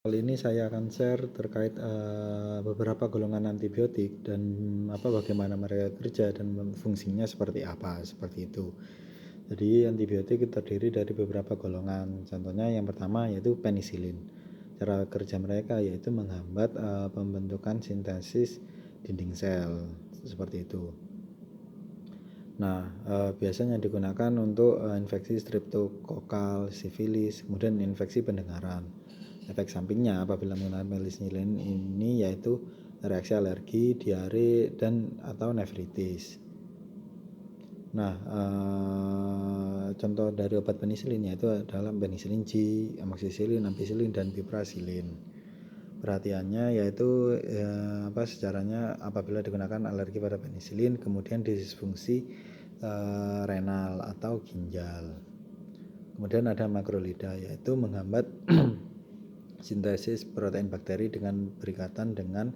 Kali ini saya akan share terkait beberapa golongan antibiotik dan bagaimana mereka kerja dan fungsinya seperti apa, seperti itu. Jadi antibiotik terdiri dari beberapa golongan. Contohnya yang pertama yaitu penisilin. Cara kerja mereka yaitu menghambat pembentukan sintesis dinding sel, seperti itu. Nah, biasanya digunakan untuk infeksi streptokokal, sifilis, kemudian infeksi pendengaran. Efek sampingnya apabila menggunakan penisilin ini yaitu reaksi alergi, diare, dan atau nefritis. Nah, contoh dari obat penisilin yaitu adalah penisilin G, amoxicillin, ampicillin, dan piperacillin. Perhatiannya yaitu sejarahnya apabila digunakan alergi pada penisilin, kemudian disfungsi renal atau ginjal. Kemudian ada makrolida yaitu menghambat sintesis protein bakteri dengan berikatan dengan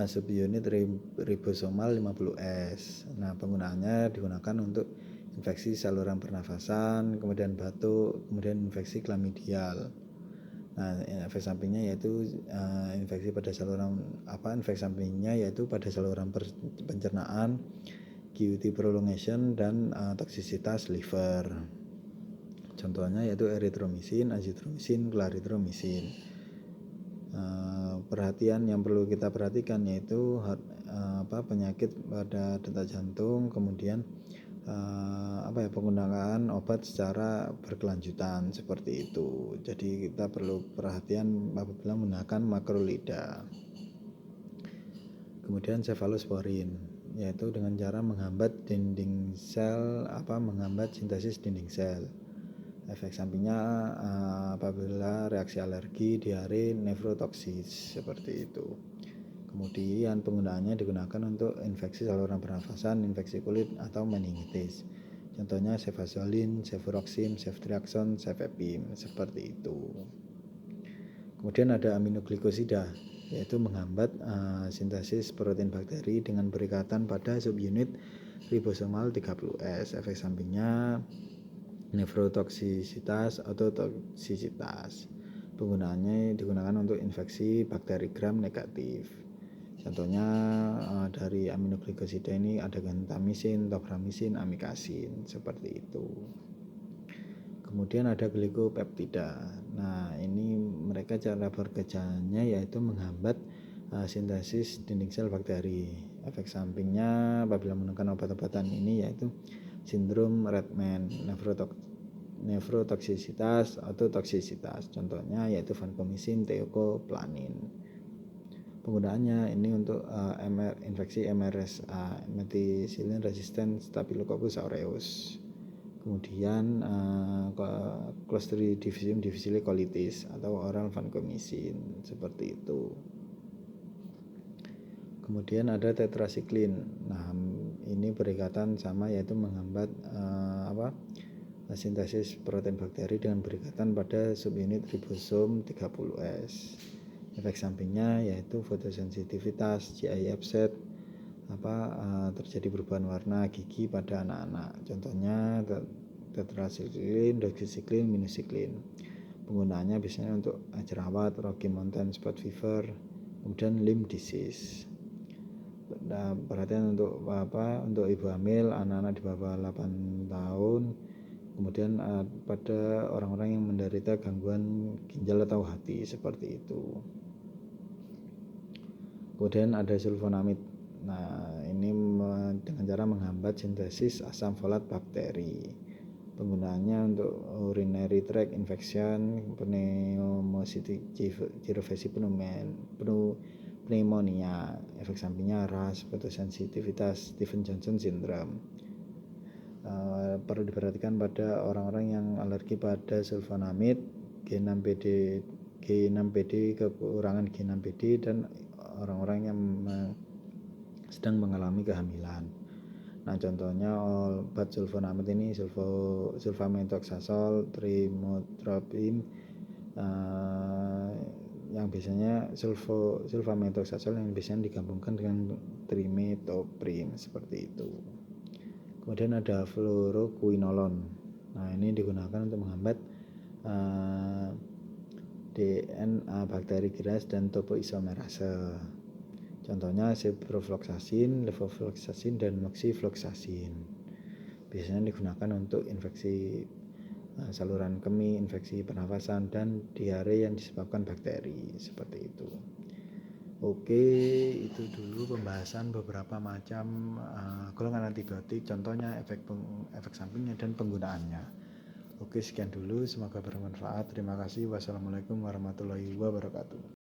subunit ribosomal 50S. Nah, penggunaannya digunakan untuk infeksi saluran pernafasan, kemudian batuk, kemudian infeksi klamidial. Nah, efek sampingnya yaitu infeksi pada saluran pencernaan, QT prolongation, dan toksisitas liver. Contohnya yaitu eritromisin, azitromisin, klaritromisin. Perhatian yang perlu kita perhatikan yaitu penyakit pada detak jantung, kemudian penggunaan obat secara berkelanjutan seperti itu. Jadi kita perlu perhatian apabila menggunakan makrolida. Kemudian cefalosporin yaitu dengan cara menghambat dinding sel, menghambat sintesis dinding sel. Efek sampingnya apabila reaksi alergi, diare, nefrotoksis seperti itu. Kemudian penggunaannya digunakan untuk infeksi saluran pernafasan, infeksi kulit, atau meningitis. Contohnya cefazolin, cefuroxim, ceftriaxone, cefepime seperti itu. Kemudian ada aminoglikosida yaitu menghambat sintesis protein bakteri dengan berikatan pada subunit ribosomal 30S. Efek sampingnya nefrotoksisitas atau toksisitas. Penggunaannya digunakan untuk infeksi bakteri gram negatif. Contohnya dari aminoglikosida ini ada gentamisin, toframisin, amikasin seperti itu. Kemudian ada glikopeptida. Nah, ini mereka cara bekerjanya yaitu menghambat sintesis dinding sel bakteri. Efek sampingnya apabila menggunakan obat-obatan ini yaitu sindrom Redman, nefrotoksisitas atau toksisitas. Contohnya yaitu vancomycin, tiocoplanin. Penggunaannya ini untuk infeksi MRSA, methicillin resistant Staphylococcus aureus. Kemudian Clostridium difficile colitis atau oral vancomycin seperti itu. Kemudian ada tetrasiklin. Nah, ini berikatan sama yaitu menghambat sintesis protein bakteri dengan berikatan pada subunit ribosom 30S. Efek sampingnya yaitu fotosensitivitas, GI upset, terjadi perubahan warna gigi pada anak-anak. Contohnya tetrasiklin, doxycycline, minocycline. Penggunaannya biasanya untuk jerawat, Rocky Mountain spot fever, kemudian lymph disease. Nah, perhatian untuk ibu hamil, anak-anak di bawah 8 tahun, kemudian pada orang-orang yang menderita gangguan ginjal atau hati seperti itu. Kemudian ada sulfonamid. Nah, ini dengan cara menghambat sintesis asam folat bakteri. Penggunaannya untuk urinary tract infection, pneumocytic girovesi pneumonia. Efek sampingnya ras, fotosensitivitas, Stevens-Johnson syndrome. Perlu diperhatikan pada orang-orang yang alergi pada sulfonamid, G6PD, kekurangan G6PD, dan orang-orang yang sedang mengalami kehamilan. Nah, contohnya obat sulfonamid ini sulfamethoxazole, trimethoprim, yang biasanya sulfamethoxazole yang biasanya digabungkan dengan trimethoprim seperti itu. Kemudian ada fluoroquinolone. Nah, ini digunakan untuk menghambat DNA bakteri GRAS dan topoisomerase. Contohnya ciprofloxacin, levofloxacin, dan moxifloxacin. Biasanya digunakan untuk infeksi saluran kemih, infeksi pernafasan, dan diare yang disebabkan bakteri, seperti itu. Oke, itu dulu pembahasan beberapa macam golongan antibiotik, contohnya efek sampingnya dan penggunaannya. Oke, sekian dulu, semoga bermanfaat. Terima kasih. Wassalamualaikum warahmatullahi wabarakatuh.